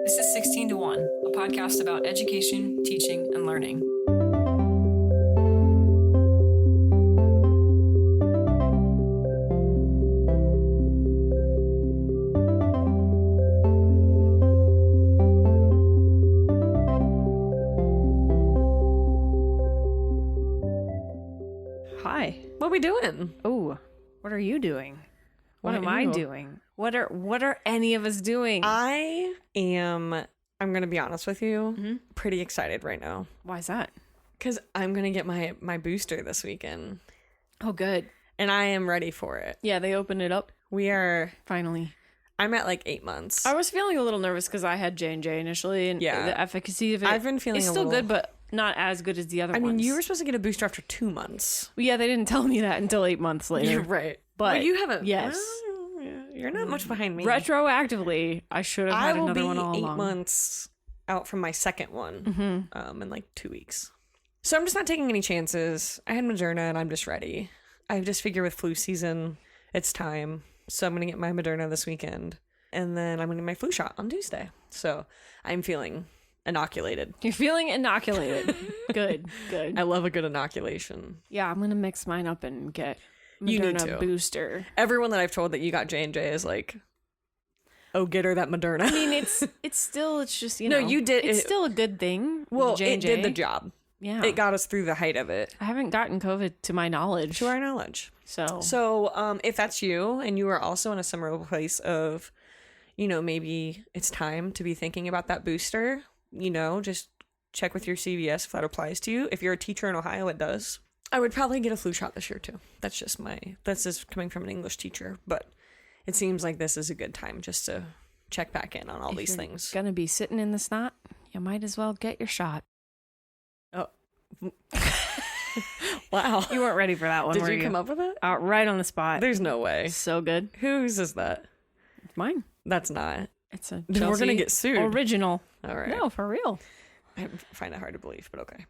This is 16 to 1, a podcast about education, teaching, and learning. Hi. What are we doing? Oh, what are you doing? What am I doing? What are any of us doing? I'm going to be honest with you, pretty excited right now. Why is that? Because I'm going to get my booster this weekend. Oh, good. And I am ready for it. Yeah, they opened it up. Finally. I'm at like 8 months. I was feeling a little nervous because I had J&J initially, and the efficacy of it. I've been feeling it's still good, but not as good as the other ones. I mean, you were supposed to get a booster after 2 months. Well, yeah, they didn't tell me that until 8 months later. You're right. But well, you haven't. Yes. You're not much behind me. Retroactively, I should have had another one all I will be 8 along. months out from my second one in like 2 weeks. So I'm just not taking any chances. I had Moderna and I'm just ready. I just figure with flu season, it's time. So I'm going to get my Moderna this weekend. And then I'm going to get my flu shot on Tuesday. So I'm feeling inoculated. You're feeling inoculated. Good. I love a good inoculation. Yeah, I'm going to mix mine up and get You need Moderna to. booster. Everyone that I've told that you got J&J is like, oh, get her that Moderna. I mean, it's just, you No, know. you did. It's still a good thing. Well, J&J. it did the job. Yeah. It got us through the height of it. I haven't gotten COVID to my knowledge. To our knowledge. So if that's you and you are also in a similar place of, you know, maybe it's time to be thinking about that booster, you know, just check with your CVS if that applies to you. If you're a teacher in Ohio, it does. I would probably get a flu shot this year too. That's just coming from an English teacher, but it seems like this is a good time just to check back in on all these things. Gonna be sitting in the snot, you might as well get your shot. Oh. Wow. You weren't ready for that one, Did you come up with it? Right on the spot. There's no way. So good. Whose is that? It's mine. That's not. It's a Chelsea We're going to get sued. Original. All right. No, for real. I find it hard to believe, but okay.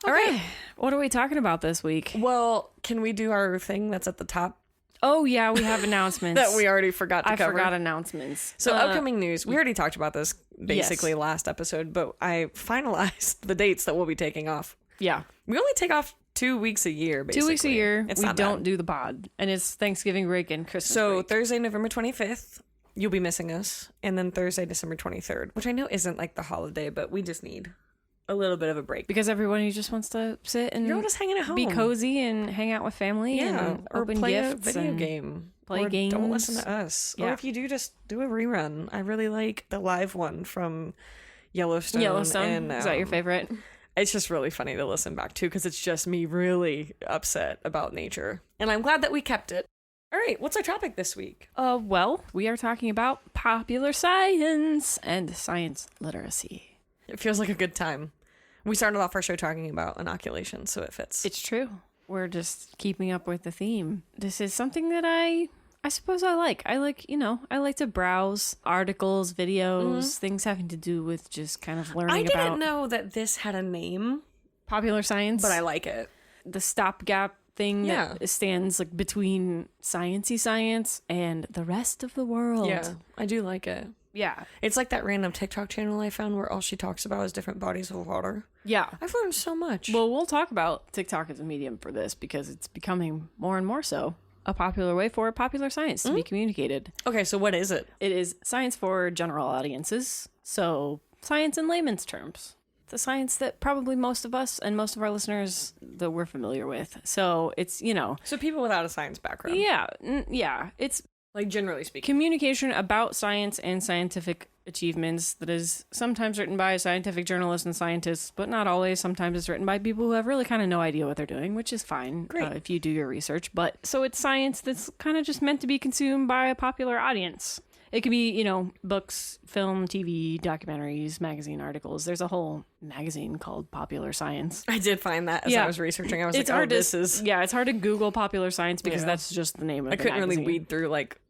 All right. What are we talking about this week? Well, can we do our thing that's at the top? Oh, yeah, we have announcements. That we already forgot to cover. I forgot announcements. So upcoming news. We already talked about this basically last episode, but I finalized the dates that we'll be taking off. Yeah. We only take off 2 weeks a year, basically. 2 weeks a year. It's we not don't bad. do the pod. And it's Thanksgiving break and Christmas So break. Thursday, November 25th, you'll be missing us. And then Thursday, December 23rd, which I know isn't like the holiday, but we just need a little bit of a break. Because everybody just wants to sit and you're all just hanging at home. be cozy and hang out with family and or open play gifts a video and game. play or games. Don't listen to us. Yeah. Or if you do, just do a rerun. I really like the live one from Yellowstone. And, is that your favorite? It's just really funny to listen back to because it's just me really upset about nature. And I'm glad that we kept it. All right, what's our topic this week? Well, we are talking about popular science and science literacy. It feels like a good time. We started off our show talking about inoculation, so it fits. It's true. We're just keeping up with the theme. This is something that I suppose I like. I like to browse articles, videos, things having to do with just kind of learning about. I didn't know that this had a name. Popular science. But I like it. The stopgap thing that stands like between sciencey science and the rest of the world. Yeah, I do like it. Yeah. It's like that random TikTok channel I found where all she talks about is different bodies of water. Yeah. I've learned so much. Well, we'll talk about TikTok as a medium for this because it's becoming more and more so a popular way for popular science to be communicated. Okay, so what is it? It is science for general audiences. So science in layman's terms. The science that probably most of us and most of our listeners that we're familiar with. So it's, So people without a science background. Yeah. It's Like generally speaking. communication about science and scientific achievements that is sometimes written by scientific journalists and scientists, but not always. Sometimes it's written by people who have really kind of no idea what they're doing, which is fine if you do your research. But so it's science that's kind of just meant to be consumed by a popular audience. It could be, books, film, TV, documentaries, magazine articles. There's a whole magazine called Popular Science. I did find that as I was researching. I was it's like, hard this is... Yeah, it's hard to Google popular science because that's just the name of I the couldn't really magazine. weed through like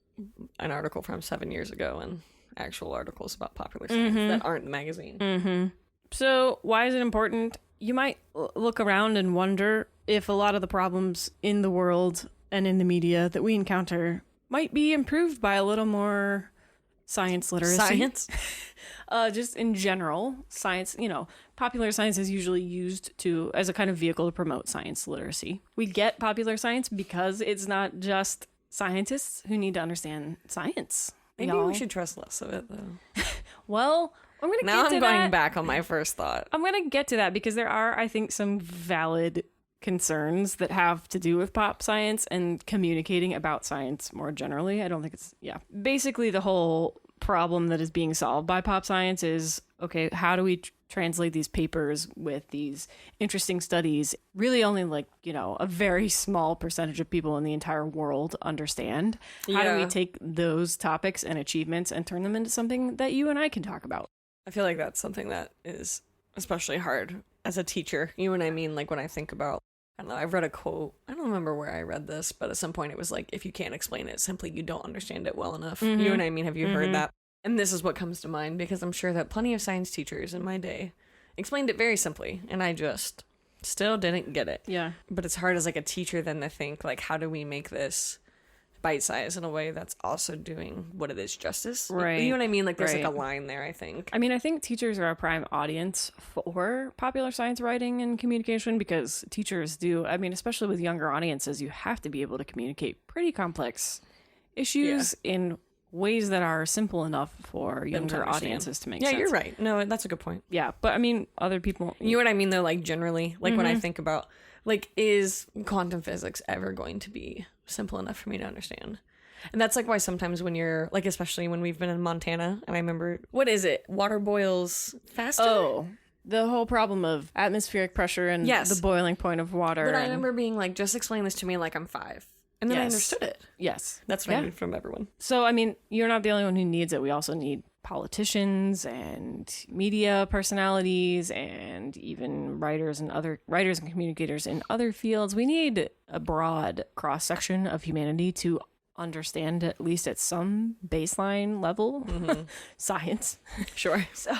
an article from 7 years ago and actual articles about popular science that aren't the magazine. So why is it important? You might look around and wonder if a lot of the problems in the world and in the media that we encounter might be improved by a little more science literacy. Science? Just in general, science, popular science is usually used as a kind of vehicle to promote science literacy. We get popular science because it's not just scientists who need to understand science. Maybe we should trust less of it, though. Well, I'm going to get to that. Now I'm going back on my first thought. I'm going to get to that because there are, I think, some valid concerns that have to do with pop science and communicating about science more generally. I don't think basically the whole problem that is being solved by pop science is, okay, how do we translate these papers with these interesting studies really only a very small percentage of people in the entire world understand? How do we take those topics and achievements and turn them into something that you and I can talk about? I feel like that's something that is especially hard as a teacher. You know what I mean? Like when I think about, I don't know, I've read a quote. I don't remember where I read this, but at some point it was like, if you can't explain it, simply you don't understand it well enough. You know what I mean? Have you heard that? And this is what comes to mind because I'm sure that plenty of science teachers in my day explained it very simply, and I just still didn't get it. Yeah. But it's hard as like a teacher then to think like, how do we make this bite-sized in a way that's also doing what it is justice? Right. You know what I mean? Like there's like a line there, I think. I mean, I think teachers are a prime audience for popular science writing and communication because teachers do, I mean, especially with younger audiences, you have to be able to communicate pretty complex issues in ways that are simple enough for younger audiences to make sense. Yeah, you're right. No, that's a good point. Yeah, but I mean, other people... You know what I mean, though? Like, generally, like, when I think about, like, is quantum physics ever going to be simple enough for me to understand? And that's, like, why sometimes when you're, like, especially when we've been in Montana, and I remember, what is it? Water boils faster? Oh, the whole problem of atmospheric pressure and the boiling point of water. But I remember being like, just explain this to me like I'm 5. And then I understood it. Yes. That's what I need from everyone. So, I mean, you're not the only one who needs it. We also need politicians and media personalities and even writers and communicators in other fields. We need a broad cross-section of humanity to understand, at least at some baseline level, science. Sure. So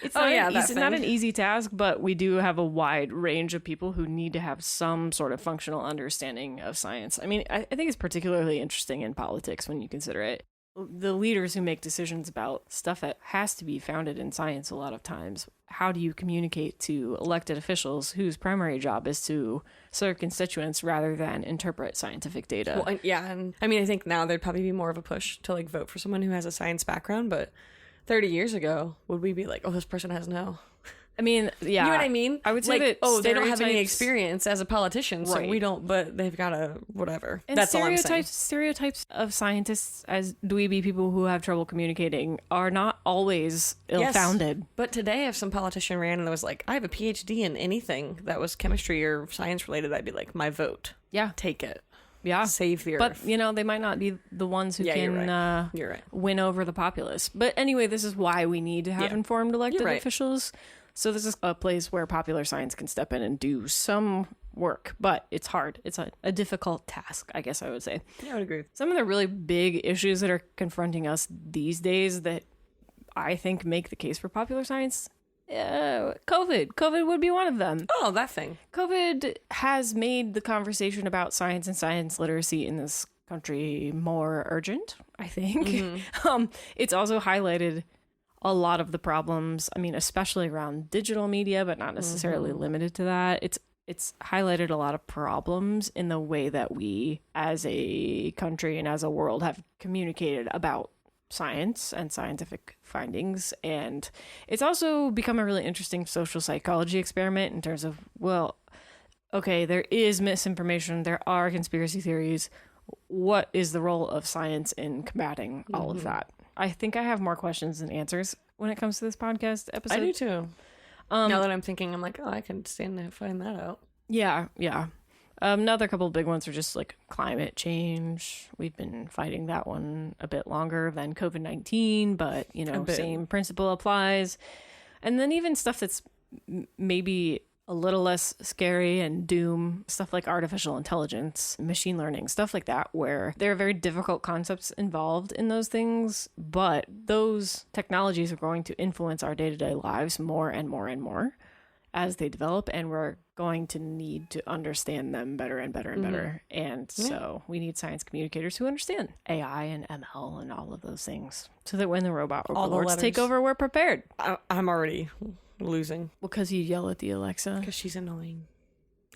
it's not an easy task, but we do have a wide range of people who need to have some sort of functional understanding of science. I mean, I think it's particularly interesting in politics when you consider it. The leaders who make decisions about stuff that has to be founded in science a lot of times, how do you communicate to elected officials whose primary job is to serve constituents rather than interpret scientific data? Well, and I mean, I think now there'd probably be more of a push to like vote for someone who has a science background, but 30 years ago, would we be like, oh, this person has no... I mean, yeah. You know what I mean? I would say that they don't have any experience as a politician, so we don't, but they've got a whatever. And that's all I'm saying. Stereotypes of scientists as dweeby people who have trouble communicating are not always ill-founded. Yes, but today if some politician ran and was like, I have a PhD in anything that was chemistry or science related, I'd be like, my vote. Yeah. Take it. Yeah. Save the earth. But, they might not be the ones who can you're right. Win over the populace. But anyway, this is why we need to have informed elected officials. So this is a place where popular science can step in and do some work, but it's hard. It's a difficult task, I guess I would say. Yeah, I would agree. Some of the really big issues that are confronting us these days that I think make the case for popular science, COVID. COVID would be one of them. Oh, that thing. COVID has made the conversation about science and science literacy in this country more urgent, I think. It's also highlighted a lot of the problems, I mean, especially around digital media, but not necessarily limited to that. It's highlighted a lot of problems in the way that we as a country and as a world have communicated about science and scientific findings. And it's also become a really interesting social psychology experiment in terms of, well, okay, there is misinformation, there are conspiracy theories. What is the role of science in combating all of that? I think I have more questions than answers when it comes to this podcast episode. I do too. Now that I'm thinking, I'm like, oh, I can stand to find that out. Yeah. Another couple of big ones are just like climate change. We've been fighting that one a bit longer than COVID-19, but, same principle applies. And then even stuff that's maybe a little less scary and doom, stuff like artificial intelligence, machine learning, stuff like that, where there are very difficult concepts involved in those things, but those technologies are going to influence our day-to-day lives more and more and more as they develop, and we're going to need to understand them better and better and better. And so we need science communicators who understand AI and ML and all of those things, so that when the robot overlords take over, we're prepared. I'm already losing. Well, because you yell at the Alexa. Because she's annoying.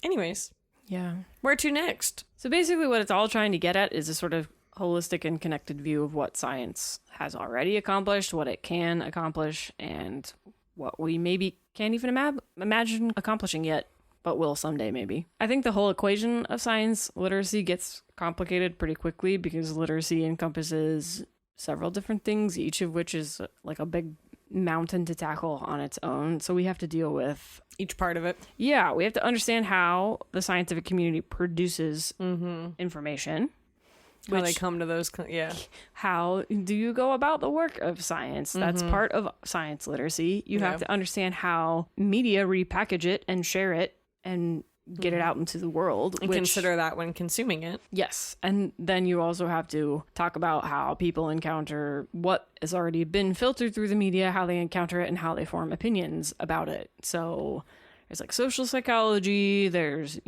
Anyways. Yeah. Where to next? So basically what it's all trying to get at is a sort of holistic and connected view of what science has already accomplished, what it can accomplish, and what we maybe can't even imagine accomplishing yet, but will someday maybe. I think the whole equation of science literacy gets complicated pretty quickly because literacy encompasses several different things, each of which is like a big mountain to tackle on its own. So we have to deal with each part of it. Yeah, we have to understand how the scientific community produces information. How they come to those, How do you go about the work of science? That's part of science literacy. You have to understand how media repackage it and share it and get it out into the world. And consider that when consuming it. Yes. And then you also have to talk about how people encounter what has already been filtered through the media, how they encounter it, and how they form opinions about it. So there's like social psychology, there's,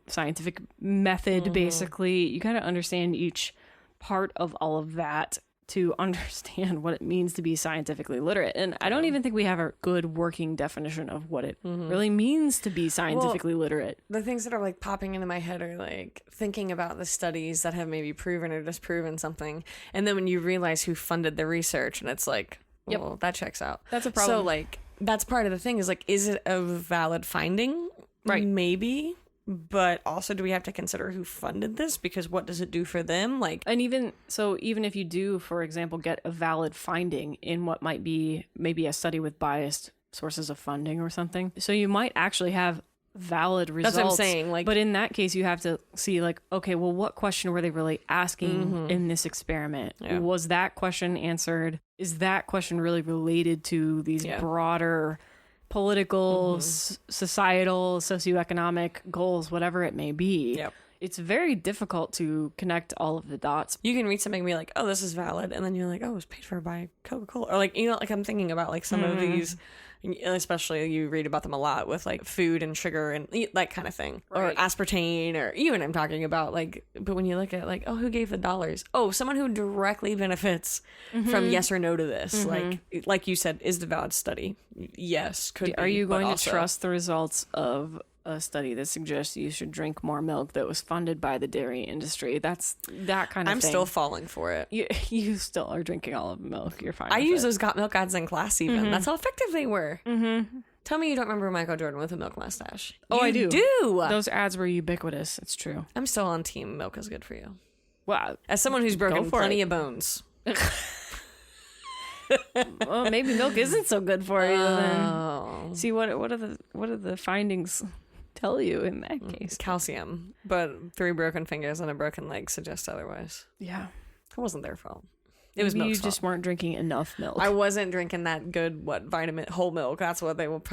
scientific method, basically. You got to understand each part of all of that to understand what it means to be scientifically literate. And I don't even think we have a good working definition of what it really means to be scientifically literate. The things that are like popping into my head are like thinking about the studies that have maybe proven or disproven something. And then when you realize who funded the research, and it's like, well, that checks out. That's a problem. So like, that's part of the thing is like, is it a valid finding? Right. Maybe. But also, do we have to consider who funded this? Because what does it do for them? Like, and even if you do, for example, get a valid finding in what might be maybe a study with biased sources of funding or something, so you might actually have valid results. That's what I'm saying. Like, but in that case, you have to see like, okay, well, what question were they really asking in this experiment? Yeah. Was that question answered? Is that question really related to these broader political, societal, socioeconomic goals, whatever it may be? Yep. It's very difficult to connect all of the dots. You can read something and be like, oh, this is valid. And then you're like, oh, it was paid for by Coca-Cola. Or like, like I'm thinking about like some of these, especially you read about them a lot with like food and sugar and that kind of thing. Right. Or aspartame, or even I'm talking about like, but when you look at like, oh, who gave the dollars? Oh, someone who directly benefits from yes or no to this. Like you said, is the valid study? Yes, could be. Are you going to trust the results of a study that suggests you should drink more milk that was funded by the dairy industry? That's that kind of thing. I'm still falling for it. You still are drinking all of the milk. You're fine. I use those got milk ads in class even. That's how effective they were. Tell me you don't remember Michael Jordan with a milk mustache. Oh, I do. Do. Those ads were ubiquitous. It's true. I'm still on team milk is good for you. Wow. As someone who's broken plenty of bones. Well, maybe milk isn't so good for you then. See, what are the findings tell you in that case? Calcium, but 3 broken fingers and a broken leg suggest otherwise. Yeah. It wasn't their fault. It was milk's fault. You just weren't drinking enough milk. I wasn't drinking that good vitamin whole milk. That's what they will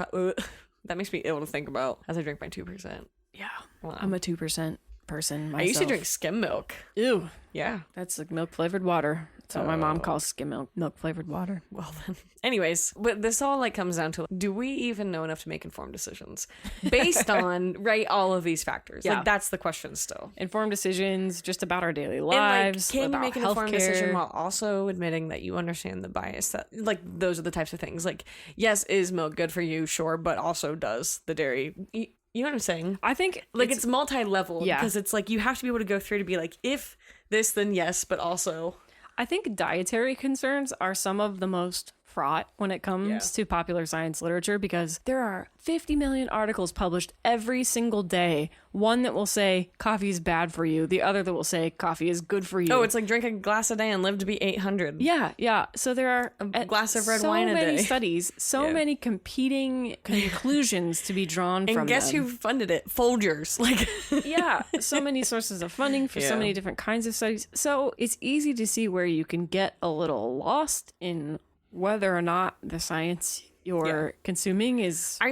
that makes me ill to think about as I drink my 2%. Yeah. Wow. I'm a 2% person myself. I used to drink skim milk. Ew. Yeah. That's like milk flavored water. That's what my mom calls skim milk flavored water. Well then. Anyways, but this all like comes down to, do we even know enough to make informed decisions based on all of these factors? Yeah. Like that's the question still. Informed decisions just about our daily lives. And, like, can you make an informed decision while also admitting that you understand the bias? That like those are the types of things. Like, yes, is milk good for you? Sure, but also does the dairy. You know what I'm saying? I think like it's multi-level because it's like you have to be able to go through to be like, if this, then yes, but also. I think dietary concerns are some of the most fraught when it comes to popular science literature, because there are 50 million articles published every single day. One that will say coffee is bad for you. The other that will say coffee is good for you. Oh, it's like drink a glass a day and live to be 800. Yeah. So there are a glass of red wine a day. So many studies, many competing conclusions to be drawn from them. And guess who funded it? Folgers. Like, yeah, so many sources of funding for so many different kinds of studies. So it's easy to see where you can get a little lost in whether or not the science you're consuming is I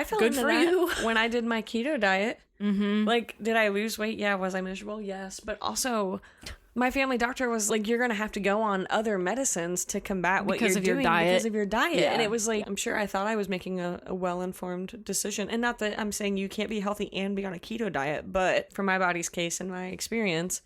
fell good into for that you when I did my keto diet. Like, did I lose weight? Yeah. Was I miserable? Yes. But also, my family doctor was like, you're going to have to go on other medicines to combat what Because you're of your doing diet. because of your diet. Yeah. And it was like, I'm sure I thought I was making a well-informed decision. And not that I'm saying you can't be healthy and be on a keto diet, but for my body's case and my experience,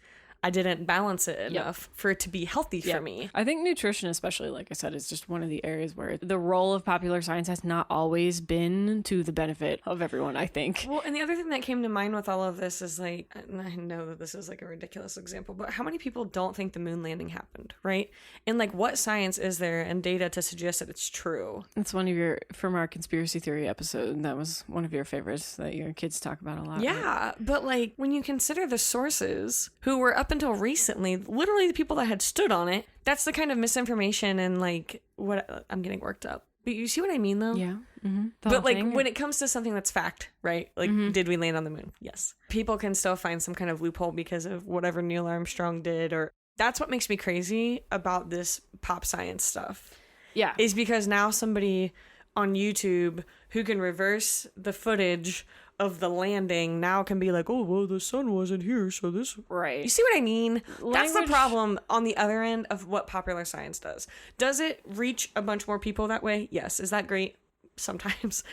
I didn't balance it enough for it to be healthy for me. I think nutrition, especially, like I said, is just one of the areas where the role of popular science has not always been to the benefit of everyone, I think. Well, and the other thing that came to mind with all of this is like, and I know that this is like a ridiculous example, but how many people don't think the moon landing happened, right? And like, what science is there and data to suggest that it's true? It's one of your, from our conspiracy theory episode, that was one of your favorites that your kids talk about a lot. Yeah, right? but like, when you consider the sources who were up until recently, literally the people that had stood on it, that's the kind of misinformation and like, what, I'm getting worked up. But you see what I mean, though? Yeah. Mm-hmm. But like when it comes to something that's fact, right? Like, did we land on the moon? Yes. People can still find some kind of loophole because of whatever Neil Armstrong did, or that's what makes me crazy about this pop science stuff. Yeah. Is because now somebody on YouTube who can reverse the footage of the landing now can be like, oh, well, the sun wasn't here, so this... Right. You see what I mean? That's the Language- problem on the other end of what popular science does. Does it reach a bunch more people that way? Yes. Is that great? Sometimes.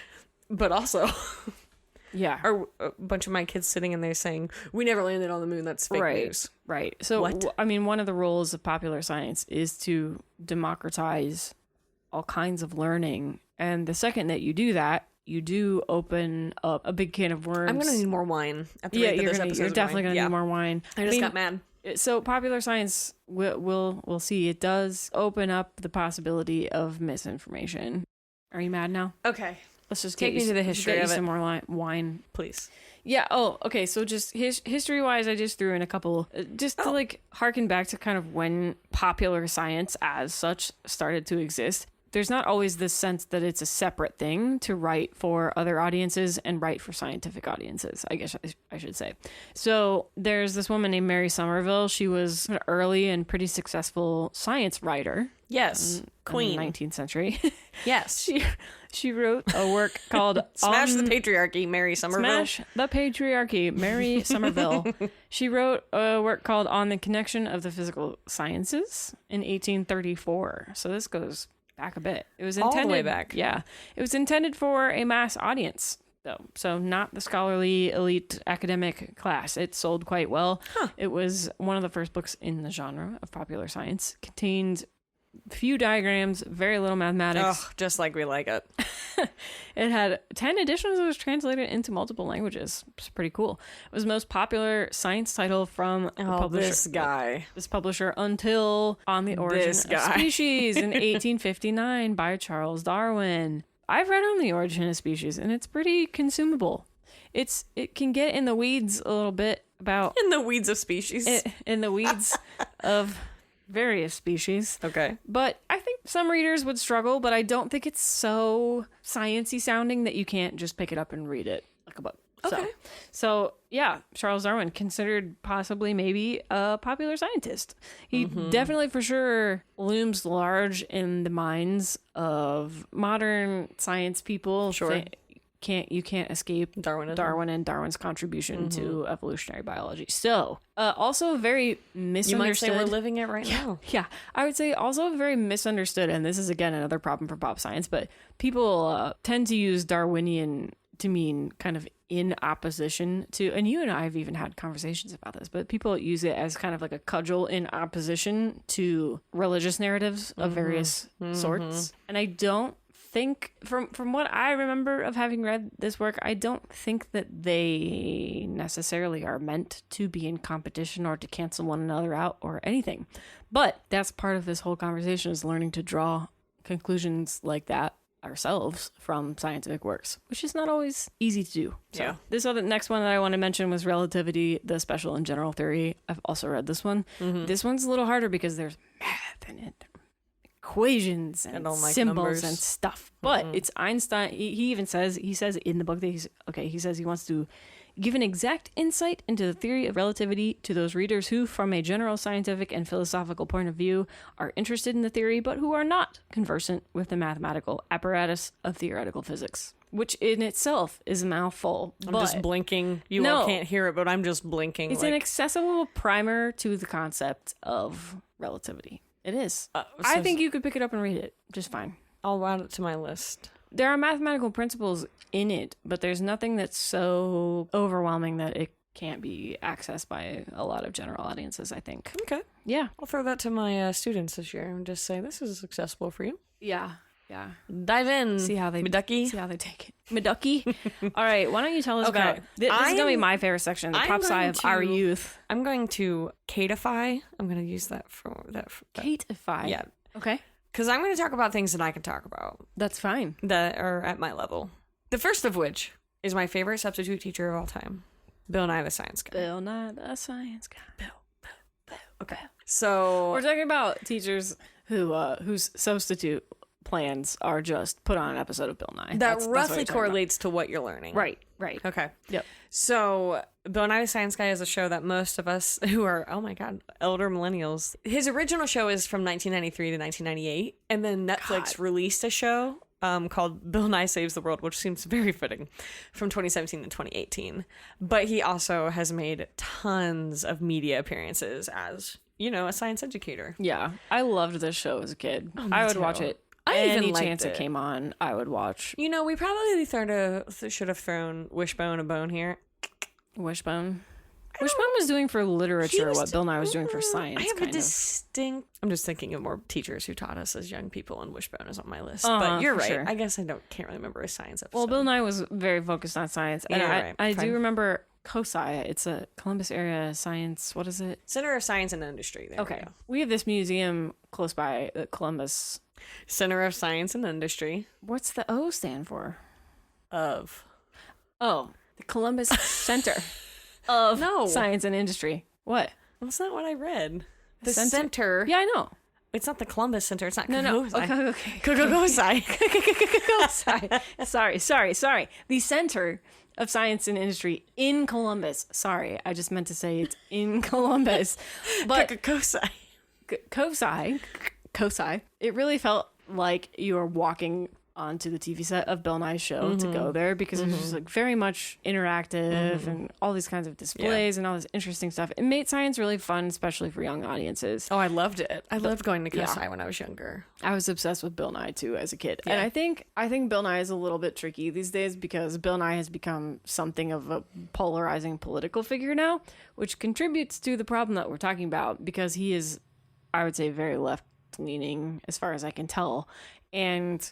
But also... Yeah. Or a bunch of my kids sitting in there saying, we never landed on the moon, that's fake news. Right. So, What? I mean, one of the roles of popular science is to democratize all kinds of learning. And the second that you do that, you do open up a big can of worms. I'm going to need more wine at the rate that this episode you're is definitely going. going to need more wine. I just got mad. So popular science, we'll see. It does open up the possibility of misinformation. Are you mad now? Okay. Let's just Take me to the history get of you it. some more wine. Please. Yeah. Oh, okay. So just history-wise, I just threw in a couple, just to like harken back to kind of when popular science as such started to exist. There's not always this sense that it's a separate thing to write for other audiences and write for scientific audiences, I guess I should say. So there's this woman named Mary Somerville. She was an early and pretty successful science writer. Yes. Queen. In the 19th century. Yes. She wrote a work called Smash the Patriarchy, Mary Somerville. Smash the Patriarchy, Mary Somerville. She wrote a work called On the Connection of the Physical Sciences in 1834. So this goes back a bit. It was intended all the way back. Yeah. It was intended for a mass audience, though. So not the scholarly elite academic class. It sold quite well. It was one of the first books in the genre of popular science. Contained few diagrams, very little mathematics. Oh, just like we like it. It had 10 editions. It was translated into multiple languages. It's pretty cool. It was the most popular science title from the publisher. This guy. This publisher until On the Origin of Species in 1859 by Charles Darwin. I've read On the Origin of Species, and it's pretty consumable. It can get in the weeds a little bit about... In the weeds of species. In the weeds of various species. Okay. But I think some readers would struggle, but I don't think it's so sciencey sounding that you can't just pick it up and read it like a book. Okay. So yeah, Charles Darwin, considered possibly maybe a popular scientist. He definitely for sure looms large in the minds of modern science people. Sure. You can't escape Darwinism. Darwin and Darwin's contribution to evolutionary biology. So, also very misunderstood. You might say we're living it right now. Yeah, I would say also very misunderstood, and this is again another problem for pop science, but people tend to use Darwinian to mean kind of in opposition to, and you and I have even had conversations about this, but people use it as kind of like a cudgel in opposition to religious narratives of various sorts. And I don't think, from what I remember of having read this work, I don't think that they necessarily are meant to be in competition or to cancel one another out or anything. But that's part of this whole conversation, is learning to draw conclusions like that ourselves from scientific works, which is not always easy to do. So Yeah. this other next one that I want to mention was Relativity, the Special and General Theory. I've also read this one. This one's a little harder because there's math in it, equations and like symbols numbers. and stuff. But it's Einstein. He even says in the book that he says he wants to give an exact insight into the theory of relativity to those readers who, from a general scientific and philosophical point of view, are interested in the theory, but who are not conversant with the mathematical apparatus of theoretical physics. which in itself is a mouthful. I'm just blinking. You all can't hear it, but I'm just blinking. It's an accessible primer to the concept of relativity. It is. I think you could pick it up and read it just fine. I'll add it to my list. There are mathematical principles in it, but there's nothing that's so overwhelming that it can't be accessed by a lot of general audiences, I think. Okay. Yeah. I'll throw that to my students this year and just say, this is accessible for you. Yeah. Yeah. Dive in. See how they Meducky. See how they take it. Meducky. All right. Why don't you tell us about this? Is gonna be my favorite section, the pop sci of our youth. I'm going to cateify. I'm going to use that for that. Cateify. Yeah. Okay. Because I'm going to talk about things that I can talk about That's fine. that are at my level. The first of which is my favorite substitute teacher of all time, Bill Nye the Science Guy. Bill Nye the Science Guy. Bill. Okay. So We're talking about teachers who whose substitute plans are just put on an episode of Bill Nye. that That's what roughly you're talking correlates to what you're learning. about. Right. Okay. Yep. So, Bill Nye the Science Guy is a show that most of us who are, oh my God, elder millennials. His original show is from 1993 to 1998. And then Netflix released a show called Bill Nye Saves the World, which seems very fitting, from 2017 to 2018. But he also has made tons of media appearances as, you know, a science educator. Yeah. I loved this show as a kid. I would watch it. Any chance it came on, I would watch. You know, we probably should have thrown Wishbone a bone here. Wishbone. Wishbone was doing for literature what Bill Nye was doing for science. I have kind a distinct. I'm just thinking of more teachers who taught us as young people, and Wishbone is on my list. Uh-huh, but you're right. sure. I guess can't really remember a science episode. Well, Bill Nye was very focused on science, and Yeah, I right. do remember COSI. It's a Columbus area science. What is it? Center of Science and Industry. There Okay, we have this museum close by Columbus. Center of Science and Industry. What's the O stand for? Of. Oh, the Columbus Center of Science and Industry. What? That's not what I read. The Center? center. Yeah, I know. It's not the Columbus Center. It's not No. COSI. Okay. COSI. Sorry. The Center of Science and Industry in Columbus. Sorry, I just meant to say it's in Columbus. But COSI. COSI. It really felt like you were walking onto the TV set of Bill Nye's show to go there, because it was just like very much interactive and all these kinds of displays and all this interesting stuff. It made science really fun, especially for young audiences. Oh, I loved it. I loved going to COSI when I was younger. I was obsessed with Bill Nye too as a kid. Yeah. And I think Bill Nye is a little bit tricky these days, because Bill Nye has become something of a polarizing political figure now, which contributes to the problem that we're talking about, because he is, I would say, very left-leaning as far as I can tell. And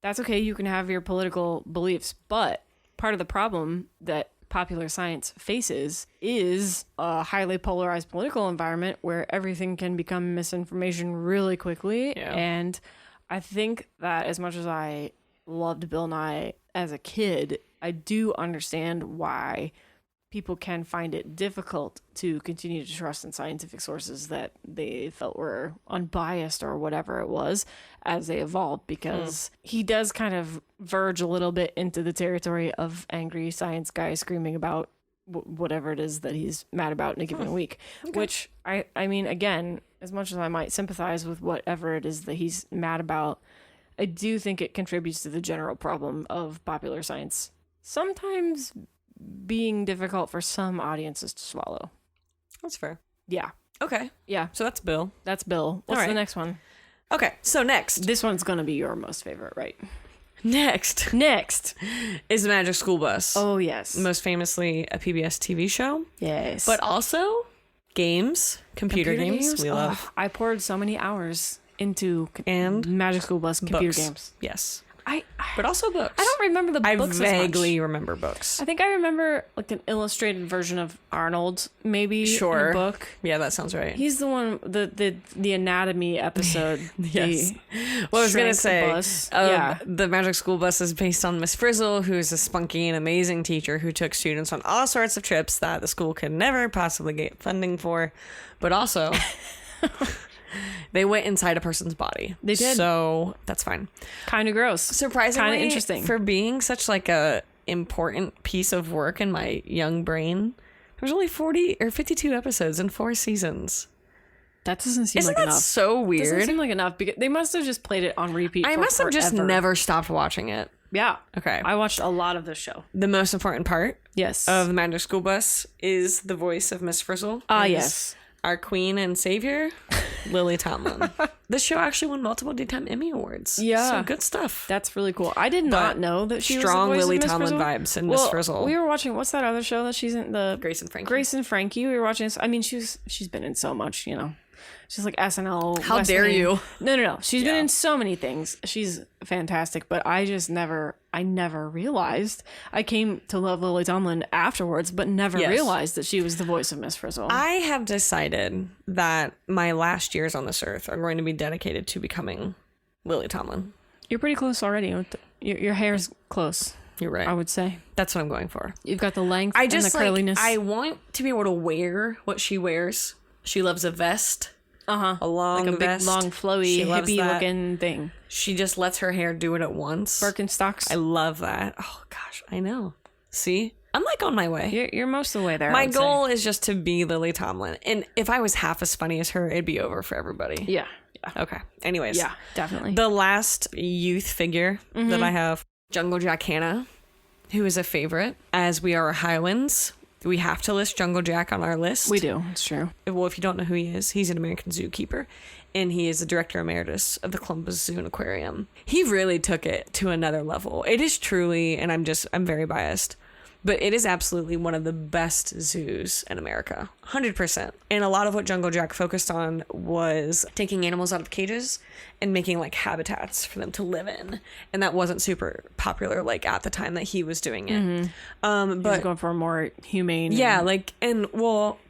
that's okay. You can have your political beliefs, but part of the problem that popular science faces is a highly polarized political environment where everything can become misinformation really quickly. Yeah. And I think that as much as I loved Bill Nye as a kid, I do understand why people can find it difficult to continue to trust in scientific sources that they felt were unbiased or whatever it was as they evolved, because he does kind of verge a little bit into the territory of angry science guy screaming about whatever it is that he's mad about in a given week, which I mean, again, as much as I might sympathize with whatever it is that he's mad about, I do think it contributes to the general problem of popular science sometimes being difficult for some audiences to swallow. That's fair. Yeah. Okay. Yeah. So that's Bill. That's Bill. What's the next one? Okay. So next. This one's going to be your most favorite, right? Next is the Magic School Bus. Oh, yes. Most famously a PBS TV show. Yes. But also games, computer games. We love. I poured so many hours into And Magic School Bus computer books. games. Yes. But also books. I don't remember the I books vaguely as much. remember books. I think I remember like an illustrated version of Arnold, maybe, Sure. in a book. Yeah, that sounds right. He's the one, the anatomy episode. Yes. Well, I was going to say, yeah. the Magic School Bus is based on Miss Frizzle, who's a spunky and amazing teacher who took students on all sorts of trips that the school could never possibly get funding for. But also, they went inside a person's body. They did. So that's fine. Kind of gross. Surprisingly, kind of interesting. For being such like a important piece of work in my young brain, there's only 40 or 52 episodes and 4 seasons. That doesn't seem Isn't like that enough. so weird? Doesn't seem like enough because they must have just played it on repeat. I must have just never stopped watching it. Yeah. Okay. I watched a lot of this show. The most important part Yes. of the Magic School Bus is the voice of Miss Frizzle. Yes. Our queen and savior, Lily Tomlin. This show actually won multiple Daytime Emmy Awards. Yeah. So good stuff. That's really cool. I did not know that she strong was the voice Lily of Miss Tomlin Frizzle. vibes in Miss Frizzle. We were watching, what's that other show that she's in? The Grace and Frankie. Grace and Frankie. We were watching. I mean, she's been in so much, you know. She's like SNL. How West dare Wing. you? No. She's been in so many things. She's fantastic, but I never realized. I came to love Lily Tomlin afterwards, but never realized that she was the voice of Miss Frizzle. I have decided that my last years on this earth are going to be dedicated to becoming Lily Tomlin. You're pretty close already. Your hair's close. You're right. I would say. That's what I'm going for. You've got the length I and just the curliness. I want to be able to wear what she wears. She loves a vest. A long like a vest. big, long, flowy, She loves that. hippie-looking thing. She just lets her hair do it at once. Birkenstocks. I love that. Oh gosh, I know. See, I'm like on my way. You're most of the way there. My goal is just to be Lily Tomlin, and if I was half as funny as her, it'd be over for everybody. Yeah. Okay. Anyways. Yeah, definitely. The last youth figure that I have, Jungle Jack Hanna, who is a favorite. As we are Highlands, we have to list Jungle Jack on our list. We do. It's true. Well, if you don't know who he is, he's an American zookeeper, and he is the director emeritus of the Columbus Zoo and Aquarium. He really took it to another level. It is truly, and I'm very biased, but it is absolutely one of the best zoos in America. 100%. And a lot of what Jungle Jack focused on was taking animals out of cages and making like habitats for them to live in. And that wasn't super popular like at the time that he was doing it. But He's going for a more humane.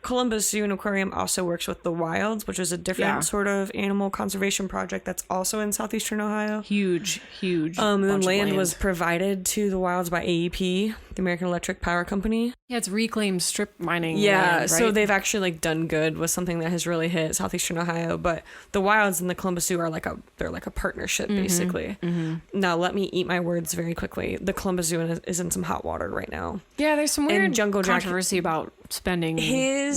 Columbus Zoo and Aquarium also works with the Wilds, which is a different sort of animal conservation project that's also in southeastern Ohio. Huge. And then land was provided to the Wilds by AEP, the American Electric Power Company. Yeah, it's reclaimed strip mining. Yeah, land, right? so they've actually like done good with something that has really hit southeastern Ohio. But the Wilds and the Columbus Zoo are like a partnership basically. Now let me eat my words very quickly. The Columbus Zoo is in some hot water right now. Yeah, there's some weird Jungle Jack- controversy about spending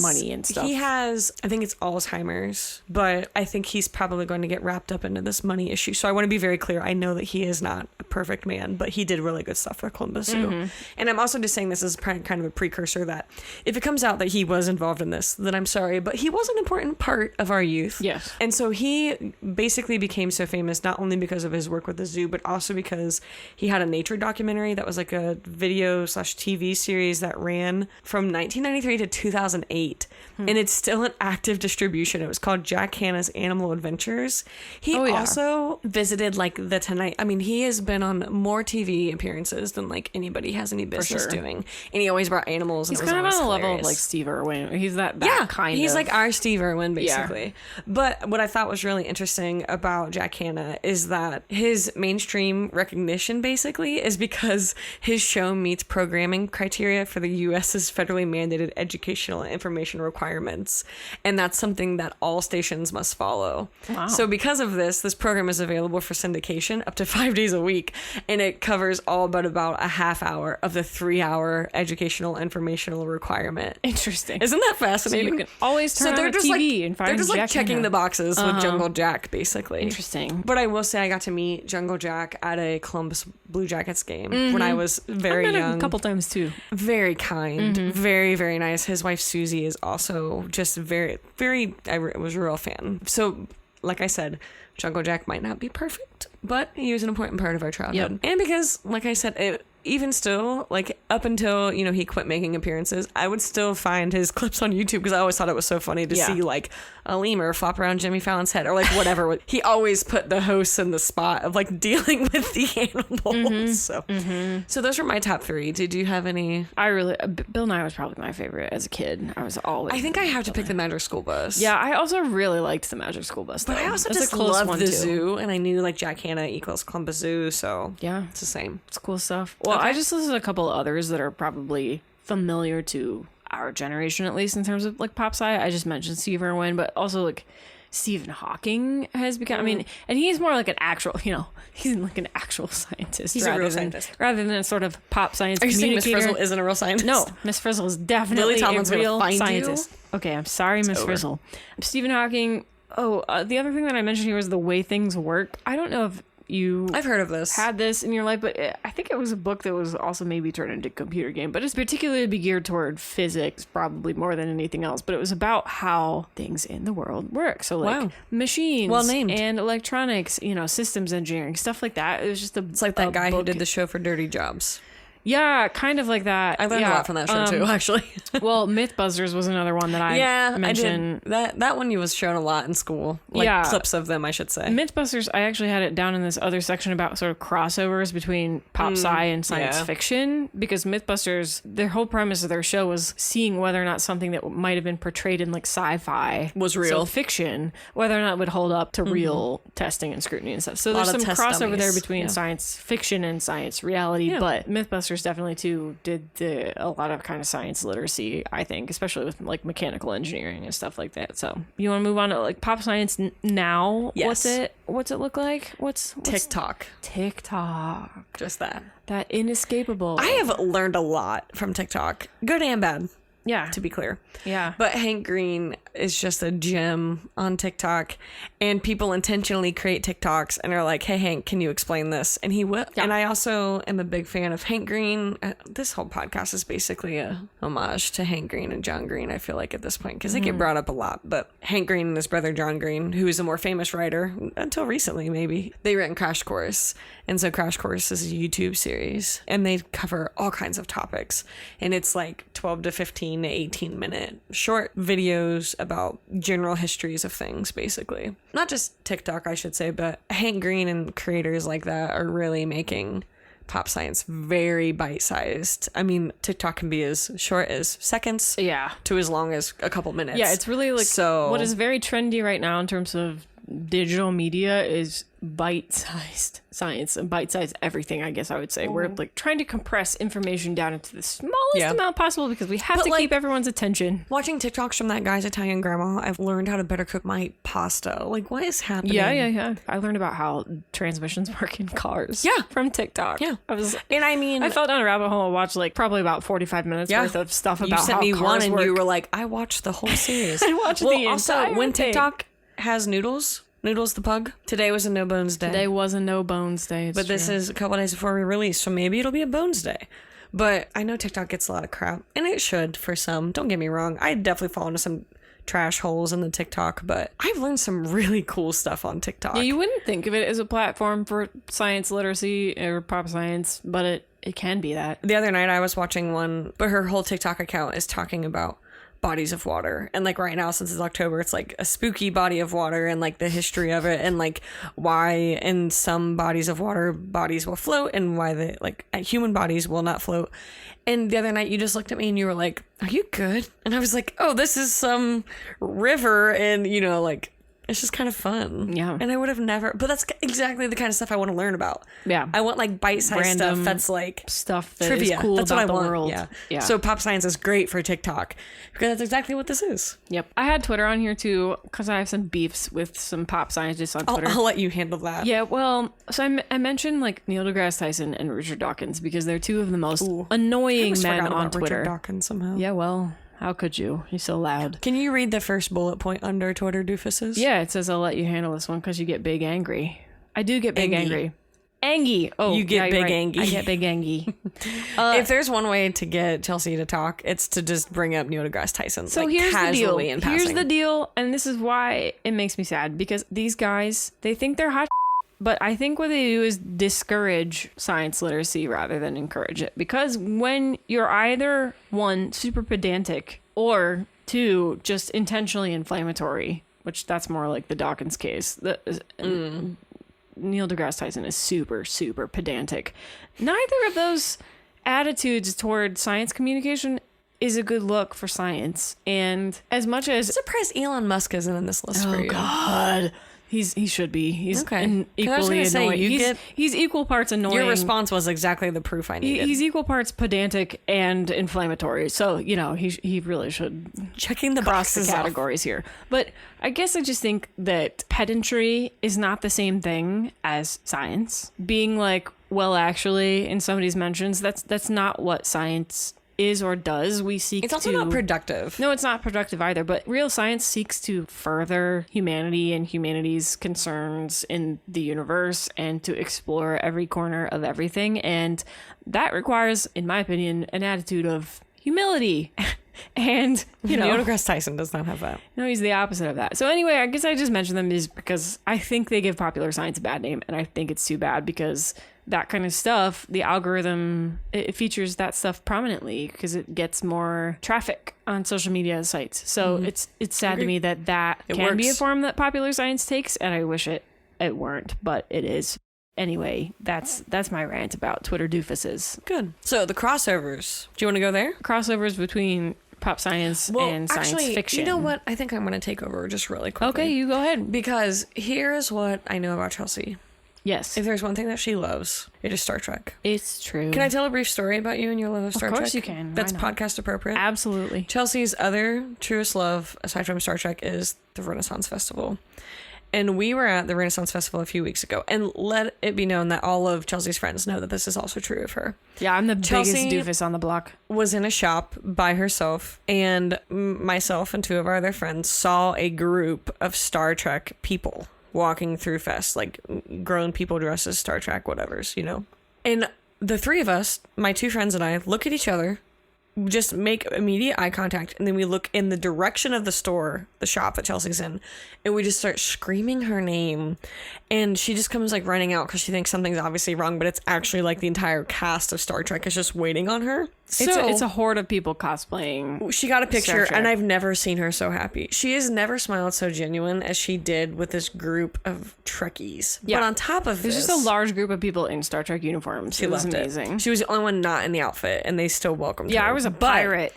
money and stuff. He has, I think it's Alzheimer's, but I think he's probably going to get wrapped up into this money issue. So I want to be very clear. I know that he is not a perfect man, but he did really good stuff for Columbus Zoo. And I'm also just saying this as kind of a precursor that if it comes out that he was involved in this, then I'm sorry, but he was an important part of our youth. Yes. And so he basically became so famous not only because of his work with the zoo, but also because he had a nature documentary that was like a video/TV series that ran from 1993 to 2008, and it's still in active distribution. It was called Jack Hanna's Animal Adventures. He also visited like the Tonight. I mean, he has been on more TV appearances than like anybody has any business doing, and he always brought animals. He's and it was kind of on the hilarious. level of like Steve Irwin. He's that kind he's of. like our Steve Irwin basically. But what I thought was really interesting about Jack Hanna is that his mainstream recognition basically is because his show meets programming criteria for the U.S.'s federally mandated educational and information requirements, and that's something that all stations must follow. Wow. So because of this program is available for syndication up to 5 days a week, and it covers all but about a half hour of the 3-hour educational informational requirement. Interesting. Isn't that fascinating? So you can always turn on the TV and find they're just like Jack checking Hanna. the boxes with Jungle Jack basically. Interesting. But I will say I got to meet Jungle Jack at a Columbus Blue Jackets game when I was very I've met young. him a couple times too. Very kind, very, very nice. His wife Susie is also just very, very, I was a real fan. So, like I said, Jungle Jack might not be perfect, but he was an important part of our childhood. Yep. And because, like I said, even still, like up until, he quit making appearances, I would still find his clips on YouTube because I always thought it was so funny to see like a lemur flop around Jimmy Fallon's head or like whatever. He always put the hosts in the spot of like dealing with the animals. So those were my top 3. Did you have any? Bill Nye was probably my favorite as a kid. I think I have to pick the Magic School Bus. Yeah, I also really liked the Magic School Bus. But I also just loved the zoo, and I knew like Jack Hanna equals Columbus Zoo, so yeah, it's the same. It's cool stuff. Well, I just listened to a couple of others that are probably familiar to our generation, at least in terms of like pop sci. I just mentioned Steve Irwin, but also like Stephen Hawking has become. I mean, and he's more like an actual, he's like an actual scientist. He's a real scientist rather than a sort of pop science. Are you saying communicator. Miss Frizzle isn't a real scientist? No, Miss Frizzle is definitely Lily Tomlin's a real gonna find scientist. you? Okay, I'm sorry, Miss Frizzle. Stephen Hawking The other thing that I mentioned here was the way things work. I don't know if I've heard of this. Had this in your life, but I think it was a book that was also maybe turned into a computer game, but it's particularly geared toward physics, probably more than anything else. But it was about how things in the world work. So like machines, well named, and electronics, systems engineering, stuff like that. It was just it's like that guy who did the show for Dirty Jobs. Yeah, kind of like that. I learned a lot from that show too, actually. Well, Mythbusters was another one that I mentioned. I did. That one you was shown a lot in school. Like clips of them, I should say. Mythbusters, I actually had it down in this other section about sort of crossovers between pop sci and science fiction, because Mythbusters, their whole premise of their show was seeing whether or not something that might have been portrayed in like sci-fi was real. So fiction, whether or not it would hold up to real testing and scrutiny and stuff. So there's some crossover there between science fiction and science reality, but Mythbusters definitely too did a lot of kind of science literacy, I think, especially with like mechanical engineering and stuff like that. So you want to move on to like pop science now? Yes. What's it look like? What's TikTok? Just that inescapable. I have learned a lot from TikTok, good and bad. Yeah, to be clear. Yeah. But Hank Green is just a gem on TikTok, and people intentionally create TikToks and are like, hey, Hank, can you explain this? And he will. Yeah. And I also am a big fan of Hank Green. This whole podcast is basically a homage to Hank Green and John Green, I feel like, at this point, because they get brought up a lot. But Hank Green and his brother John Green, who is a more famous writer, until recently maybe, they written Crash Course. And so Crash Course is a YouTube series, and they cover all kinds of topics. And it's like 12 to 15 to 18 minute short videos about general histories of things, basically. Not just TikTok, I should say, but Hank Green and creators like that are really making pop science very bite-sized. I mean, TikTok can be as short as seconds to as long as a couple minutes. Yeah, it's really like, so what is very trendy right now in terms of digital media is bite-sized science and bite-sized everything, I guess I would say. We're like trying to compress information down into the smallest amount possible because we have to keep everyone's attention. Watching TikToks from that guy's Italian grandma, I've learned how to better cook my pasta. Like, what is happening? Yeah. I learned about how transmissions work in cars from TikTok. Yeah. I fell down a rabbit hole and watched like probably about 45 minutes worth of stuff about how cars work. You sent me one and you were like, I watched the whole series. I watched the entire also, when thing. TikTok has Noodles the pug. Today was a no bones day. Today was a no bones day. But this is a couple days before we release, so maybe it'll be a bones day. But I know TikTok gets a lot of crap, and it should for some. Don't get me wrong. I definitely fall into some trash holes in the TikTok, but I've learned some really cool stuff on TikTok. Yeah, you wouldn't think of it as a platform for science literacy or pop science, but it can be that. The other night I was watching one, but her whole TikTok account is talking about bodies of water, and like right now, since it's October, it's like a spooky body of water and like the history of it, and like why in some bodies of water bodies will float and why the like human bodies will not float. And the other night you just looked at me and you were like, are you good? And I was like, oh, this is some river, and like it's just kind of fun. Yeah. And I would have never, but that's exactly the kind of stuff I want to learn about. Yeah. I want like bite-sized stuff that's like stuff that trivia. Is cool that's about what I want. World. Yeah. So pop science is great for TikTok because that's exactly what this is. Yep. I had Twitter on here too because I have some beefs with some pop scientists on Twitter. I'll let you handle that. Yeah. Well, so I mentioned like Neil deGrasse Tyson and Richard Dawkins because they're two of the most annoying men on Twitter. Richard Dawkins somehow. Yeah. Well, how could you? He's so loud. Can you read the first bullet point under Twitter doofuses? Yeah, it says I'll let you handle this one because you get big angry. I do get big angry. Angy. Oh, you get big right. angy. I get big angy. If there's one way to get Chelsea to talk, it's to just bring up Neil deGrasse Tyson. So like, here's casually the deal. In passing. Here's the deal, and this is why it makes me sad because these guys, they think they're hot. But I think what they do is discourage science literacy rather than encourage it. Because when you're either, one, super pedantic, or two, just intentionally inflammatory, which that's more like the Dawkins case. Neil deGrasse Tyson is super, super pedantic. Neither of those attitudes toward science communication is a good look for science. And as much as... I'm surprised Elon Musk isn't in this list for you. Oh, God. He should be. He's okay. Equally annoying. He's equal parts annoying. Your response was exactly the proof I needed. He's equal parts pedantic and inflammatory. So, he really should checking the cross boxes the categories here. But I guess I just think that pedantry is not the same thing as science. Being like, well, actually, in somebody's mentions, that's not what science is or does. It's also not productive. No, it's not productive either. But real science seeks to further humanity and humanity's concerns in the universe and to explore every corner of everything. And that requires, in my opinion, an attitude of humility. And, you know, Neil deGrasse Tyson does not have that. No, he's the opposite of that. So anyway, I guess I just mentioned them is because I think they give popular science a bad name, and I think it's too bad because that kind of stuff, the algorithm, it features that stuff prominently because it gets more traffic on social media sites. So it's sad to me that it can be a form that popular science takes, and I wish it weren't, but it is. Anyway, that's my rant about Twitter doofuses. Good. So the crossovers. Do you want to go there? Crossovers between pop science and science fiction. You know what? I think I'm going to take over just really quickly. Okay, you go ahead. Because here's what I know about Chelsea. Yes. If there's one thing that she loves, it is Star Trek. It's true. Can I tell a brief story about you and your love of Star Trek? Of course you can. That's podcast appropriate. Absolutely. Chelsea's other truest love, aside from Star Trek, is the Renaissance Festival. And we were at the Renaissance Festival a few weeks ago. And let it be known that all of Chelsea's friends know that this is also true of her. Yeah, I'm the biggest doofus on the block. Was in a shop by herself. And myself and two of our other friends saw a group of Star Trek people walking through Fest. Like grown people dressed as Star Trek whatevers, you know. And the three of us, my two friends and I, look at each other, just make immediate eye contact, and then we look in the direction of the store, the shop that Chelsea's in, and we just start screaming her name, and she just comes like running out because she thinks something's obviously wrong, but it's actually like the entire cast of Star Trek is just waiting on her. It's a horde of people cosplaying. She got a picture, and I've never seen her so happy. She has never smiled so genuine as she did with this group of Trekkies. Yeah. But on top of there's just a large group of people in Star Trek uniforms. It was amazing. She was the only one not in the outfit, and they still welcomed her. Yeah, I was a pirate.